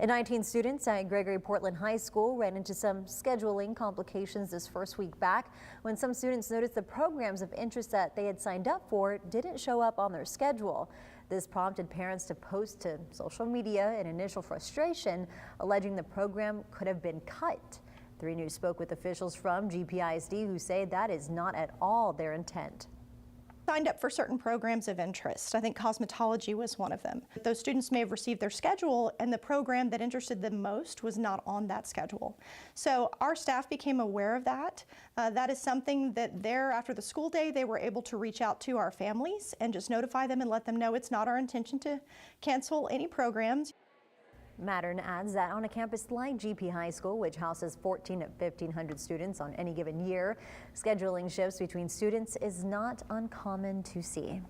And 19 students at Gregory Portland High School ran into some scheduling complications this first week back when some students noticed the programs of interest that they had signed up for didn't show up on their schedule. This prompted parents to post to social media in initial frustration, alleging the program could have been cut. 3 News spoke with officials from G-PISD who say that is not at all their intent. Signed up for certain programs of interest. I think cosmetology was one of them. Those students may have received their schedule and the program that interested them most was not on that schedule. So our staff became aware of that. That is something that after the school day, they were able to reach out to our families and just notify them and let them know it's not our intention to cancel any programs. Mattern adds that on a campus like GP High School, which houses 1,400 to 1,500 students on any given year, scheduling shifts between students is not uncommon to see.